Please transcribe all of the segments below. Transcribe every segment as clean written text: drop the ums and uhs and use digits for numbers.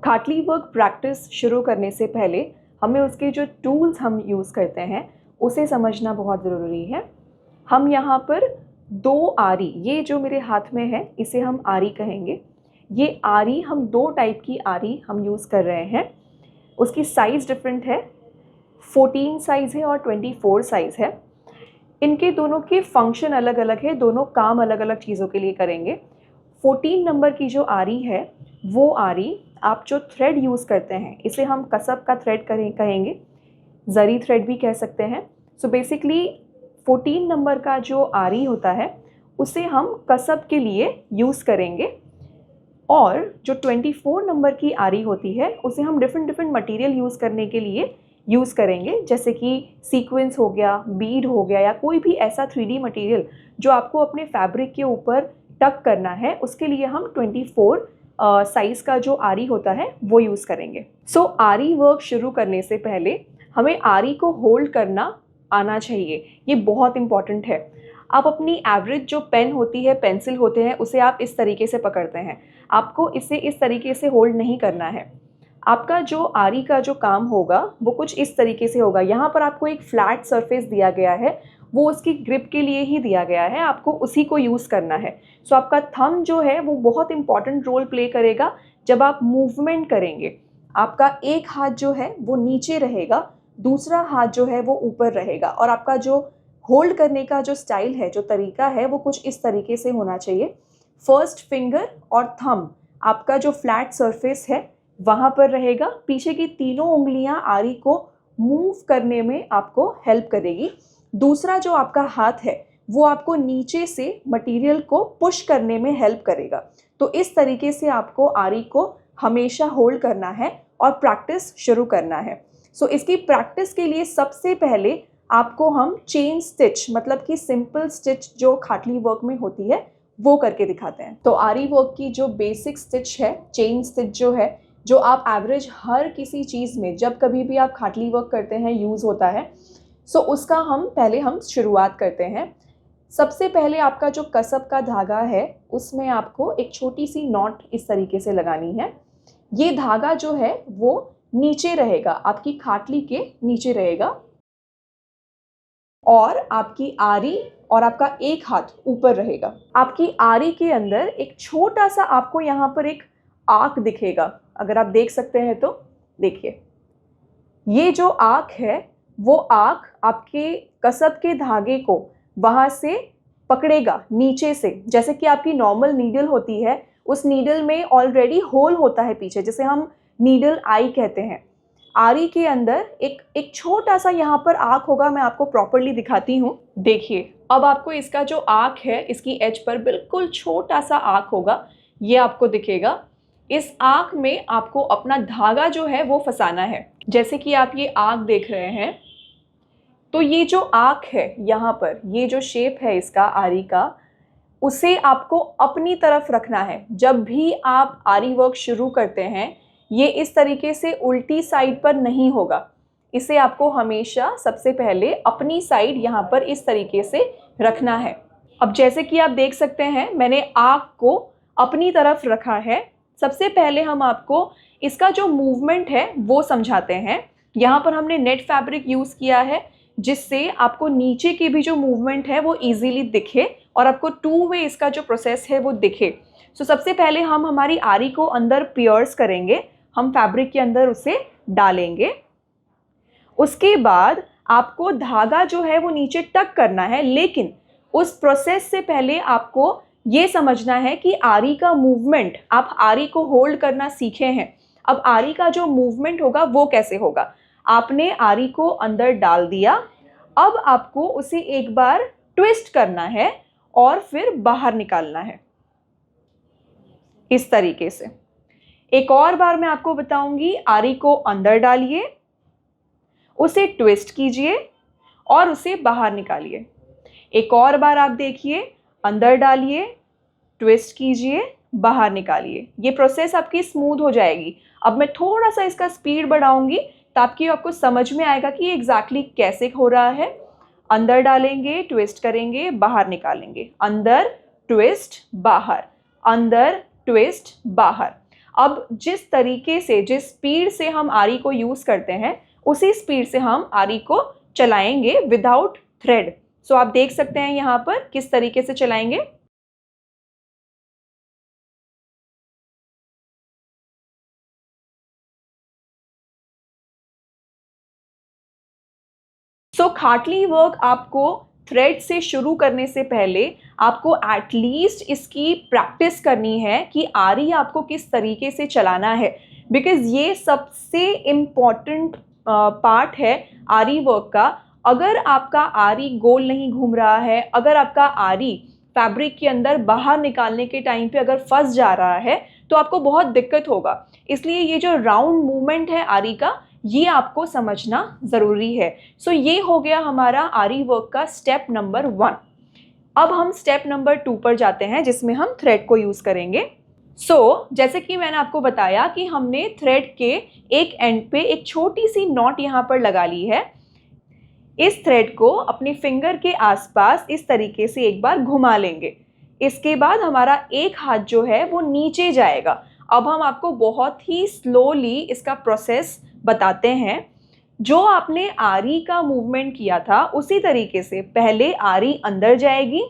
Khatli work practice शुरू करने से पहले हमें उसके जो टूल्स हम यूज़ करते हैं उसे समझना बहुत ज़रूरी है। हम यहाँ पर 2 आरी, ये जो मेरे हाथ में है इसे हम आरी कहेंगे। ये आरी, हम 2 टाइप की आरी हम यूज़ कर रहे हैं। उसकी साइज़ डिफरेंट है, 14 साइज़ है और 24 साइज़ है। इनके दोनों के फंक्शन अलग अलग है, दोनों काम अलग अलग चीज़ों के लिए करेंगे। 14 नंबर की जो आरी है वो आरी, आप जो थ्रेड यूज़ करते हैं इसे हम कसब का थ्रेड कहेंगे, ज़री थ्रेड भी कह सकते हैं। सो बेसिकली 14 नंबर का जो आरी होता है उसे हम कसब के लिए यूज़ करेंगे, और जो 24 नंबर की आरी होती है उसे हम डिफरेंट मटेरियल यूज़ करने के लिए यूज़ करेंगे, जैसे कि सीक्वेंस हो गया, बीड हो गया, या कोई भी ऐसा 3D मटेरियल जो आपको अपने फैब्रिक के ऊपर टक करना है, उसके लिए हम 24 साइज़ का जो आरी होता है वो यूज़ करेंगे। सो आरी वर्क शुरू करने से पहले हमें आरी को होल्ड करना आना चाहिए, ये बहुत इम्पॉर्टेंट है। आप अपनी एवरेज जो पेन होती है, पेंसिल होते हैं, उसे आप इस तरीके से पकड़ते हैं, आपको इसे इस तरीके से होल्ड नहीं करना है। आपका जो आरी का जो काम होगा वो कुछ इस तरीके से होगा। यहाँ पर आपको एक फ्लैट सरफेस दिया गया है, वो उसकी ग्रिप के लिए ही दिया गया है, आपको उसी को यूज़ करना है। सो आपका थंब जो है वो बहुत इंपॉर्टेंट रोल प्ले करेगा जब आप मूवमेंट करेंगे। आपका एक हाथ जो है वो नीचे रहेगा, दूसरा हाथ जो है वो ऊपर रहेगा, और आपका जो होल्ड करने का जो स्टाइल है, जो तरीका है, वो कुछ इस तरीके से होना चाहिए। फर्स्ट फिंगर और थंब आपका जो फ्लैट सरफेस है वहाँ पर रहेगा, पीछे की तीनों उंगलियां आरी को मूव करने में आपको हेल्प करेगी। दूसरा जो आपका हाथ है वो आपको नीचे से मटेरियल को पुश करने में हेल्प करेगा। तो इस तरीके से आपको आरी को हमेशा होल्ड करना है और प्रैक्टिस शुरू करना है। सो इसकी प्रैक्टिस के लिए सबसे पहले आपको हम चेन स्टिच, मतलब कि सिंपल स्टिच जो खाटली वर्क में होती है, वो करके दिखाते हैं। तो आरी वर्क की जो बेसिक स्टिच है, चेन स्टिच जो है, जो आप एवरेज हर किसी चीज़ में जब कभी भी आप खाटली वर्क करते हैं यूज़ होता है। सो उसका हम शुरुआत करते हैं। सबसे पहले आपका जो कसब का धागा है उसमें आपको एक छोटी सी नॉट इस तरीके से लगानी है। ये धागा जो है वो नीचे रहेगा, आपकी खाटली के नीचे रहेगा, और आपकी आरी और आपका एक हाथ ऊपर रहेगा। आपकी आरी के अंदर एक छोटा सा आपको यहाँ पर एक आर्क दिखेगा, अगर आप देख सकते हैं तो देखिए, ये जो आर्क है वो आर्क आपके कसब के धागे को वहाँ से पकड़ेगा नीचे से। जैसे कि आपकी नॉर्मल नीडल होती है, उस नीडल में ऑलरेडी होल होता है पीछे, जिसे हम नीडल आई कहते हैं। आरी के अंदर एक छोटा सा यहाँ पर आर्क होगा, मैं आपको प्रॉपरली दिखाती हूँ। देखिए, अब आपको इसका जो आर्क है, इसकी एज पर बिल्कुल छोटा सा आर्क होगा, ये आपको दिखेगा। इस आर्क में आपको अपना धागा जो है वो फंसाना है। जैसे कि आप ये आर्क देख रहे हैं, तो ये जो आर्क है यहाँ पर, ये जो शेप है इसका आरी का, उसे आपको अपनी तरफ रखना है। जब भी आप आरी वर्क शुरू करते हैं, ये इस तरीके से उल्टी साइड पर नहीं होगा, इसे आपको हमेशा सबसे पहले अपनी साइड यहाँ पर इस तरीके से रखना है। अब जैसे कि आप देख सकते हैं, मैंने आर्क को अपनी तरफ रखा है। सबसे पहले हम आपको इसका जो मूवमेंट है वो समझाते हैं। यहाँ पर हमने नेट फैब्रिक यूज़ किया है, जिससे आपको नीचे की भी जो मूवमेंट है वो इजीली दिखे और आपको 2 वे इसका जो प्रोसेस है वो दिखे। सो सबसे पहले हम हमारी आरी को अंदर पियर्स करेंगे, हम फैब्रिक के अंदर उसे डालेंगे। उसके बाद आपको धागा जो है वो नीचे टक करना है, लेकिन उस प्रोसेस से पहले आपको ये समझना है कि आरी का मूवमेंट, आप आरी को होल्ड करना सीखे हैं, अब आरी का जो मूवमेंट होगा वो कैसे होगा। आपने आरी को अंदर डाल दिया, अब आपको उसे एक बार ट्विस्ट करना है और फिर बाहर निकालना है, इस तरीके से। एक और बार मैं आपको बताऊंगी, आरी को अंदर डालिए, उसे ट्विस्ट कीजिए और उसे बाहर निकालिए। एक और बार आप देखिए, अंदर डालिए, ट्विस्ट कीजिए, बाहर निकालिए। ये प्रोसेस आपकी स्मूथ हो जाएगी। अब मैं थोड़ा सा इसका स्पीड बढ़ाऊंगी ताकि आपको समझ में आएगा कि एग्जैक्टली कैसे हो रहा है। अंदर डालेंगे, ट्विस्ट करेंगे, बाहर निकालेंगे, अंदर ट्विस्ट बाहर, अंदर ट्विस्ट बाहर। अब जिस तरीके से, जिस स्पीड से हम आरी को यूज़ करते हैं, उसी स्पीड से हम आरी को चलाएंगे विदाउट थ्रेड। सो आप देख सकते हैं यहाँ पर किस तरीके से चलाएंगे। सो खाटली वर्क आपको थ्रेड से शुरू करने से पहले आपको एटलीस्ट इसकी प्रैक्टिस करनी है कि आरी आपको किस तरीके से चलाना है, बिकॉज ये सबसे इम्पॉर्टेंट पार्ट है आरी वर्क का। अगर आपका आरी गोल नहीं घूम रहा है, अगर आपका आरी फैब्रिक के अंदर बाहर निकालने के टाइम पे अगर फंस जा रहा है, तो आपको बहुत दिक्कत होगा। इसलिए ये जो राउंड मूवमेंट है आरी का, ये आपको समझना ज़रूरी है। सो ये हो गया हमारा आरी वर्क का स्टेप नंबर 1। अब हम स्टेप नंबर 2 पर जाते हैं, जिसमें हम थ्रेड को यूज़ करेंगे। जैसे कि मैंने आपको बताया कि हमने थ्रेड के एक एंड पे एक छोटी सी नॉट यहाँ पर लगा ली है। इस थ्रेड को अपनी फिंगर के आसपास इस तरीके से एक बार घुमा लेंगे। इसके बाद हमारा एक हाथ जो है वो नीचे जाएगा। अब हम आपको बहुत ही स्लोली इसका प्रोसेस बताते हैं। जो आपने आरी का मूवमेंट किया था, उसी तरीके से पहले आरी अंदर जाएगी।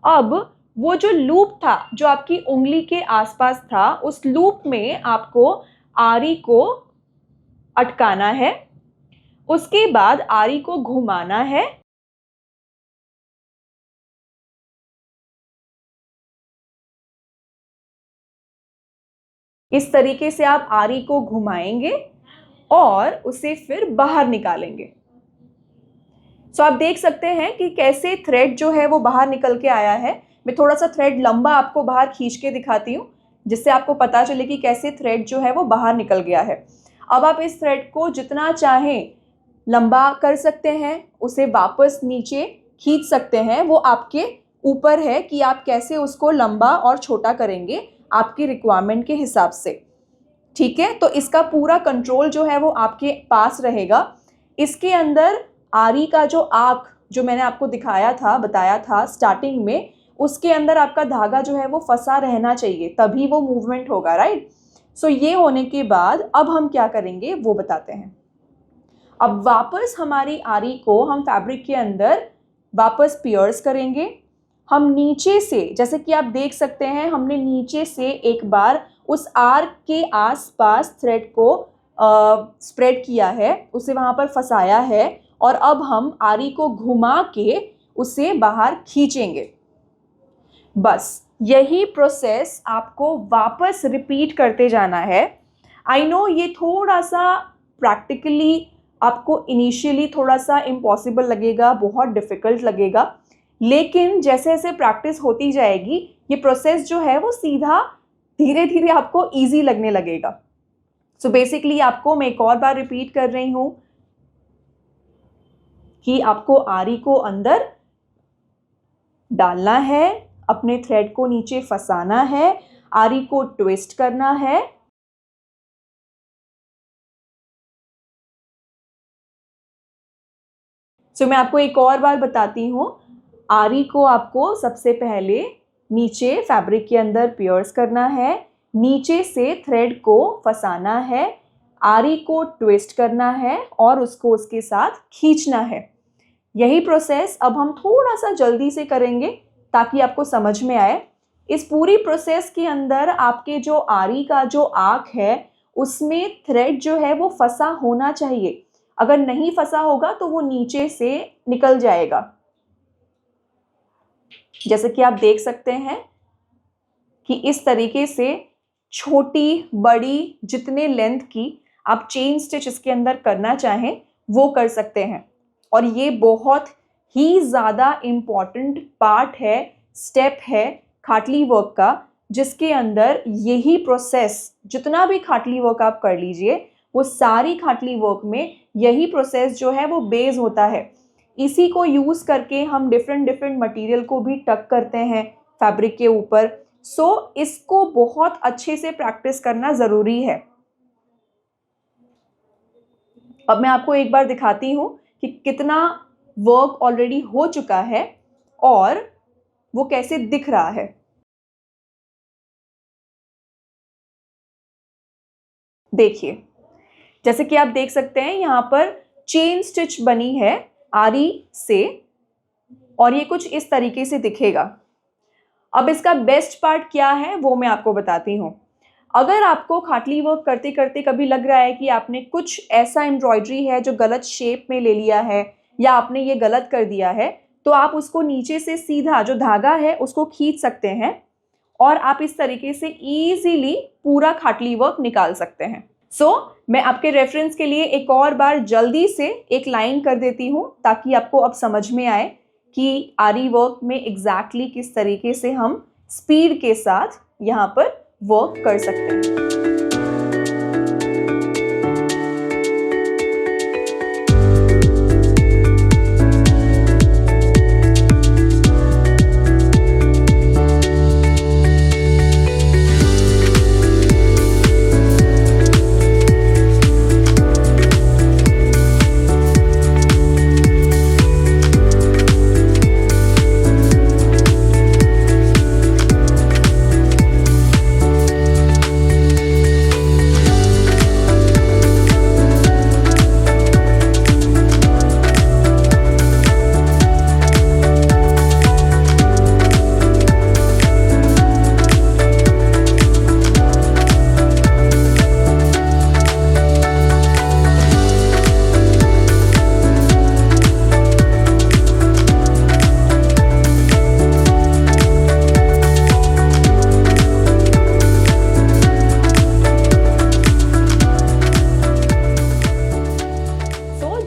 अब वो जो लूप था, जो आपकी उंगली के आसपास था, उस लूप में आपको आरी को अटकाना है। उसके बाद आरी को घुमाना है। इस तरीके से आप आरी को घुमाएंगे और उसे फिर बाहर निकालेंगे। आप देख सकते हैं कि कैसे थ्रेड जो है वो बाहर निकल के आया है। मैं थोड़ा सा थ्रेड लंबा आपको बाहर खींच के दिखाती हूँ, जिससे आपको पता चले कि कैसे थ्रेड जो है वो बाहर निकल गया है। अब आप इस थ्रेड को जितना चाहें लंबा कर सकते हैं, उसे वापस नीचे खींच सकते हैं। वो आपके ऊपर है कि आप कैसे उसको लंबा और छोटा करेंगे, आपकी रिक्वायरमेंट के हिसाब से। ठीक है, तो इसका पूरा कंट्रोल जो है वो आपके पास रहेगा। इसके अंदर आरी का जो आर्क, जो मैंने आपको दिखाया था, बताया था स्टार्टिंग में, उसके अंदर आपका धागा जो है वो फंसा रहना चाहिए, तभी वो मूवमेंट होगा, राइट। ये होने के बाद अब हम क्या करेंगे वो बताते हैं। अब वापस हमारी आरी को हम फैब्रिक के अंदर वापस पियर्स करेंगे। हम नीचे से, जैसे कि आप देख सकते हैं, हमने नीचे से एक बार उस आर्क के आसपास थ्रेड को स्प्रेड किया है, उसे वहाँ पर फंसाया है, और अब हम आरी को घुमा के उसे बाहर खींचेंगे। बस यही प्रोसेस आपको वापस रिपीट करते जाना है। आई नो ये थोड़ा सा प्रैक्टिकली आपको इनिशियली थोड़ा सा इम्पॉसिबल लगेगा, बहुत डिफ़िकल्ट लगेगा, लेकिन जैसे जैसे प्रैक्टिस होती जाएगी, ये प्रोसेस जो है वो सीधा धीरे धीरे आपको ईजी लगने लगेगा। बेसिकली आपको मैं एक और बार रिपीट कर रही हूँ कि आपको आरी को अंदर डालना है, अपने थ्रेड को नीचे फंसाना है, आरी को ट्विस्ट करना है। मैं आपको एक और बार बताती हूँ। आरी को आपको सबसे पहले नीचे फैब्रिक के अंदर पियर्स करना है, नीचे से थ्रेड को फंसाना है, आरी को ट्विस्ट करना है और उसको उसके साथ खींचना है। यही प्रोसेस अब हम थोड़ा सा जल्दी से करेंगे ताकि आपको समझ में आए। इस पूरी प्रोसेस के अंदर आपके जो आरी का जो आर्क है, उसमें थ्रेड जो है वो फंसा होना चाहिए। अगर नहीं फंसा होगा तो वो नीचे से निकल जाएगा। जैसे कि आप देख सकते हैं कि इस तरीके से छोटी बड़ी जितने लेंथ की आप चेन स्टिच इसके अंदर करना चाहें वो कर सकते हैं। और ये बहुत ही ज़्यादा इम्पॉर्टेंट पार्ट है, स्टेप है खाटली वर्क का, जिसके अंदर यही प्रोसेस, जितना भी खाटली वर्क आप कर लीजिए, वो सारी खाटली वर्क में यही प्रोसेस जो है वो बेस होता है। इसी को यूज़ करके हम डिफरेंट मटेरियल को भी टक करते हैं फैब्रिक के ऊपर। इसको बहुत अच्छे से प्रैक्टिस करना ज़रूरी है। अब मैं आपको एक बार दिखाती हूँ कि कितना वर्क ऑलरेडी हो चुका है और वो कैसे दिख रहा है। देखिए, जैसे कि आप देख सकते हैं यहाँ पर चेन स्टिच बनी है आरी से और ये कुछ इस तरीके से दिखेगा। अब इसका बेस्ट पार्ट क्या है वो मैं आपको बताती हूँ। अगर आपको खाटली वर्क करते करते कभी लग रहा है कि आपने कुछ ऐसा एम्ब्रॉयडरी है जो गलत शेप में ले लिया है या आपने ये गलत कर दिया है, तो आप उसको नीचे से सीधा जो धागा है उसको खींच सकते हैं और आप इस तरीके से ईजीली पूरा खाटली वर्क निकाल सकते हैं। मैं आपके रेफरेंस के लिए एक और बार जल्दी से एक लाइन कर देती हूँ ताकि आपको अब समझ में आए कि आरी वर्क में एग्जैक्टली किस तरीके से हम स्पीड के साथ यहाँ पर वर्क कर सकते हैं।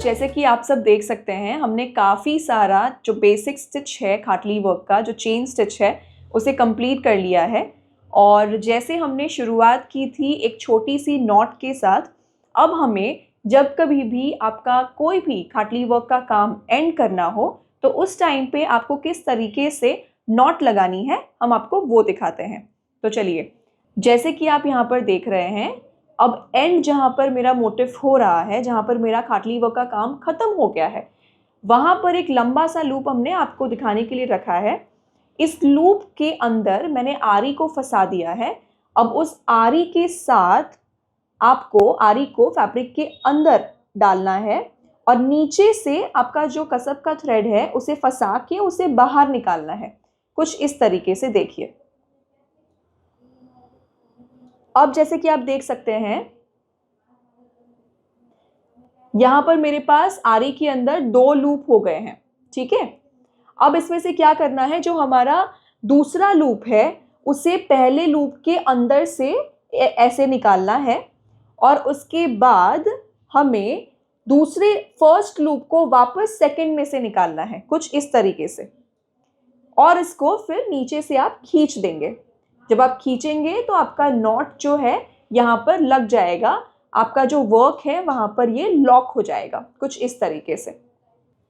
जैसे कि आप सब देख सकते हैं, हमने काफ़ी सारा जो बेसिक स्टिच है खाटली वर्क का, जो चेन स्टिच है, उसे कंप्लीट कर लिया है। और जैसे हमने शुरुआत की थी एक छोटी सी नॉट के साथ, अब हमें जब कभी भी आपका कोई भी खाटली वर्क का काम एंड करना हो तो उस टाइम पे आपको किस तरीके से नॉट लगानी है हम आपको वो दिखाते हैं। तो चलिए, जैसे कि आप यहाँ पर देख रहे हैं, अब एंड जहाँ पर मेरा मोटिव हो रहा है, जहाँ पर मेरा खाटली वर्क का काम ख़त्म हो गया है, वहाँ पर एक लंबा सा लूप हमने आपको दिखाने के लिए रखा है। इस लूप के अंदर मैंने आरी को फंसा दिया है। अब उस आरी के साथ आपको आरी को फैब्रिक के अंदर डालना है और नीचे से आपका जो कसब का थ्रेड है उसे फंसा के उसे बाहर निकालना है। कुछ इस तरीके से देखिए। अब जैसे कि आप देख सकते हैं, यहां पर मेरे पास आरी के अंदर 2 लूप हो गए हैं। ठीक है, अब इसमें से क्या करना है, जो हमारा दूसरा लूप है उसे पहले लूप के अंदर से ऐसे निकालना है और उसके बाद हमें दूसरे फर्स्ट लूप को वापस सेकंड में से निकालना है, कुछ इस तरीके से। और इसको फिर नीचे से आप खींच देंगे। जब आप खींचेंगे तो आपका नॉट जो है यहाँ पर लग जाएगा, आपका जो वर्क है वहाँ पर ये लॉक हो जाएगा, कुछ इस तरीके से।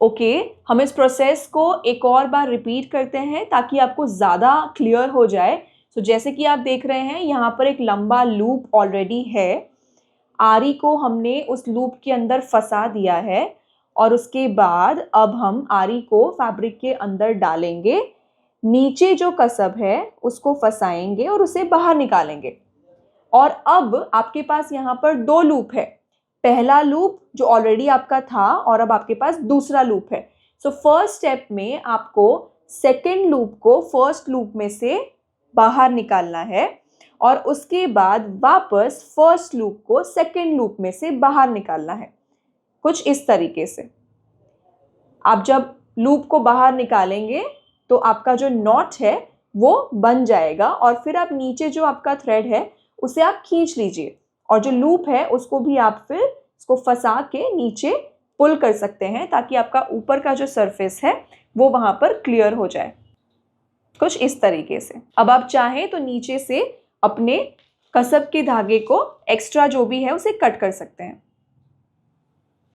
ओके, हम इस प्रोसेस को एक और बार रिपीट करते हैं ताकि आपको ज़्यादा क्लियर हो जाए। जैसे कि आप देख रहे हैं, यहाँ पर एक लंबा लूप ऑलरेडी है। आरी को हमने उस लूप के अंदर फंसा दिया है और उसके बाद अब हम आरी को फैब्रिक के अंदर डालेंगे, नीचे जो कसब है उसको फंसाएंगे और उसे बाहर निकालेंगे। और अब आपके पास यहाँ पर 2 लूप है, पहला लूप जो ऑलरेडी आपका था और अब आपके पास दूसरा लूप है। फर्स्ट स्टेप में आपको सेकंड लूप को फर्स्ट लूप में से बाहर निकालना है और उसके बाद वापस फर्स्ट लूप को सेकंड लूप में से बाहर निकालना है, कुछ इस तरीके से। आप जब लूप को बाहर निकालेंगे तो आपका जो नॉट है वो बन जाएगा और फिर आप नीचे जो आपका थ्रेड है उसे आप खींच लीजिए और जो लूप है उसको भी आप फिर इसको फंसा के नीचे पुल कर सकते हैं ताकि आपका ऊपर का जो सरफेस है वो वहाँ पर क्लियर हो जाए, कुछ इस तरीके से। अब आप चाहें तो नीचे से अपने कसब के धागे को एक्स्ट्रा जो भी है उसे कट कर सकते हैं।